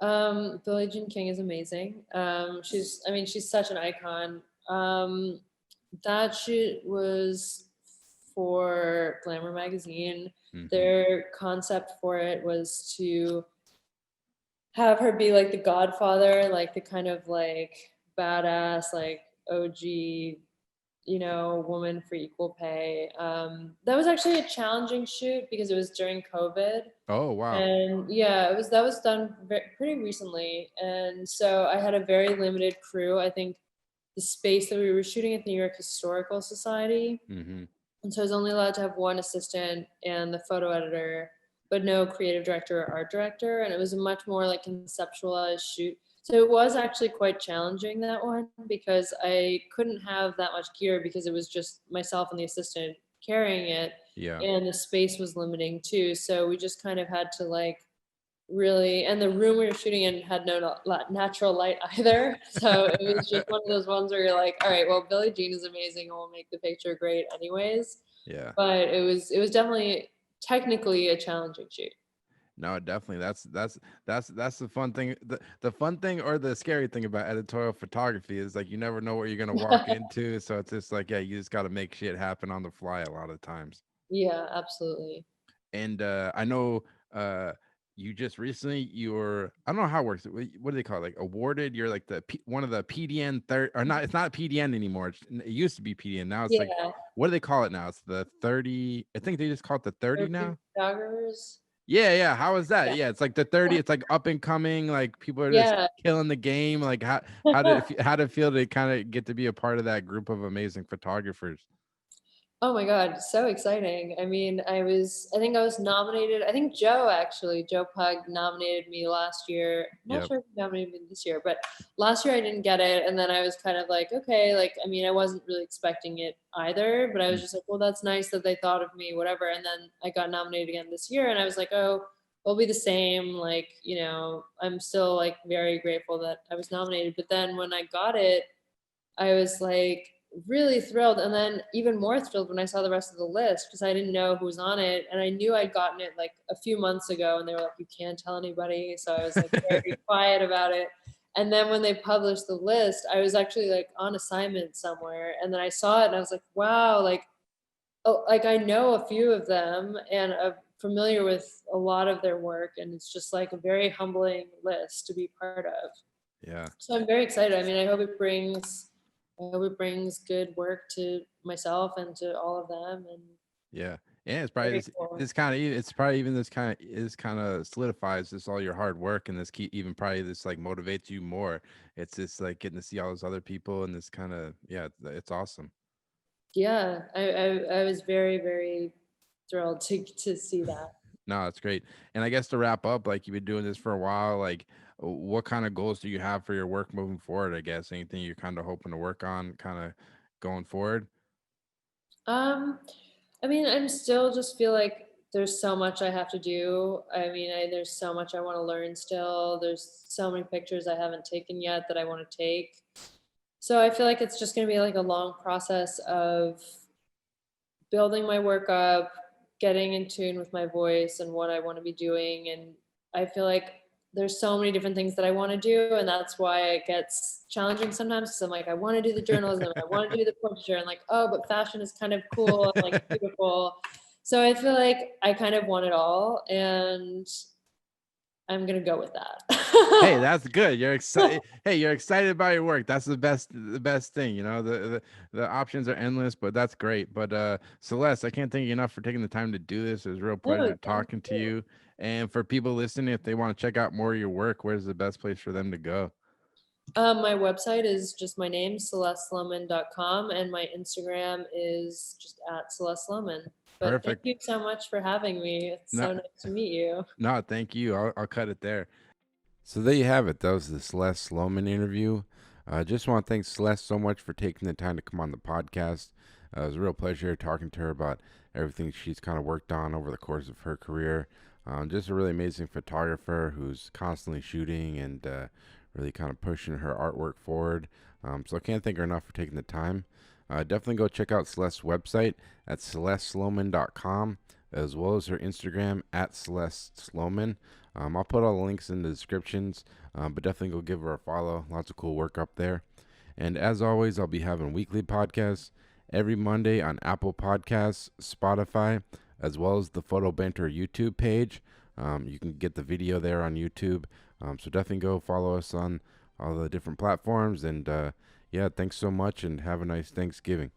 Billie Jean King is amazing. I mean, she's such an icon. That shoot was for Glamour magazine. Hmm. Their concept for it was to have her be like the godfather, like the kind of like badass, like OG, woman for equal pay. That was actually a challenging shoot because it was during COVID. Oh, wow. And yeah, that was done pretty recently, and so I had a very limited crew. I think the space that we were shooting at the New York Historical Society, Hmm. and so I was only allowed to have one assistant and the photo editor, but no creative director or art director. And it was a much more like conceptualized shoot. So it was actually quite challenging, that one, because I couldn't have that much gear because it was just myself and the assistant carrying it. Yeah. And the space was limiting too. So we just kind of had to like really, and the room we were shooting in had no natural light either. So it was just one of those ones where you're like, all right, well, Billie Jean is amazing and we'll make the picture great anyways. Yeah. But it was definitely technically a challenging shoot. No, definitely. That's the fun thing. The fun thing or the scary thing about editorial photography is like you never know what you're gonna walk into. So it's just like, yeah, you just gotta make shit happen on the fly a lot of times. Yeah, absolutely. And I know you just recently you were, I don't know how it works. What do they call it? Like awarded? You're like the one of the PDN third, or not? It's not PDN anymore. It used to be PDN. Now it's like, Yeah. what do they call it now? It's the 30. I think they just call it the 30 Urban now. photographers. Yeah, yeah. How is that? Yeah. Yeah, it's like the 30, it's like up and coming, like people are just Yeah. killing the game. Like how did it feel to kind of get to be a part of that group of amazing photographers? Oh my god, so exciting. I mean, I think I was nominated. I think Joe Pug nominated me last year. I'm not Yep. sure if he nominated me this year, but last year I didn't get it. And then I was kind of like, okay, like, I mean, I wasn't really expecting it either, but I was Mm. just like, well, that's nice that they thought of me, whatever. And then I got nominated again this year and I was like, oh, it'll be the same. Like, I'm still like very grateful that I was nominated. But then when I got it, I was like really thrilled, and then even more thrilled when I saw the rest of the list because I didn't know who was on it, and I knew I'd gotten it like a few months ago, and they were like, "You can't tell anybody," so I was like very quiet about it. And then when they published the list, I was actually like on assignment somewhere, and then I saw it, and I was like, "Wow!" Like, oh, like I know a few of them, and I'm familiar with a lot of their work, and it's just like a very humbling list to be part of. Yeah. So I'm very excited. I mean, I hope it brings good work to myself and to all of them, and Yeah. Yeah, it's probably very cool. this kind of it's probably even this kind of solidifies this all your hard work, and this key even probably this like motivates you more. It's just like getting to see all those other people, and this kind of, yeah, it's awesome. Yeah, I was very, very thrilled to see that. No, that's great. And I guess to wrap up, like you've been doing this for a while, like what kind of goals do you have for your work moving forward? I guess anything you're kind of hoping to work on kind of going forward? Um, I mean, I'm still just feel like there's so much I have to do. I mean, there's so much I want to learn still. There's so many pictures I haven't taken yet that I want to take. So I feel like it's just going to be like a long process of building my work up, getting in tune with my voice and what I want to be doing. And I feel like there's so many different things that I want to do. And that's why it gets challenging sometimes. Because I'm like, I want to do the journalism, I want to do the portraiture, and like, oh, but fashion is kind of cool and like beautiful. So I feel like I kind of want it all. And I'm going to go with Hey, that. that's good. You're excited. Hey, you're excited about your work. That's the best thing. You know, the options are endless, but that's great. But Celeste, I can't thank you enough for taking the time to do this. It was a real No, pleasure thank talking to you. you. And for people listening, if they want to check out more of your work, where's the best place for them to go? My website is just my name, celestesloman.com, and my Instagram is just at Celeste Sloman. But thank Perfect. you so much for having me. It's No, so nice to meet you. no, thank you. I'll cut it there. So there you have it. That was the Celeste Sloman interview. I just want to thank Celeste so much for taking the time to come on the podcast. It was a real pleasure talking to her about everything she's kind of worked on over the course of her career. Just a really amazing photographer who's constantly shooting and really kind of pushing her artwork forward. So I can't thank her enough for taking the time. Definitely go check out Celeste's website at celestesloman.com, as well as her Instagram at Celeste Sloman. I'll put all the links in the descriptions, but definitely go give her a follow. Lots of cool work up there. And as always, I'll be having weekly podcasts every Monday on Apple Podcasts, Spotify, as well as the Photo Banter YouTube page. You can get the video there on YouTube. So definitely go follow us on all the different platforms. And yeah, thanks so much and have a nice Thanksgiving.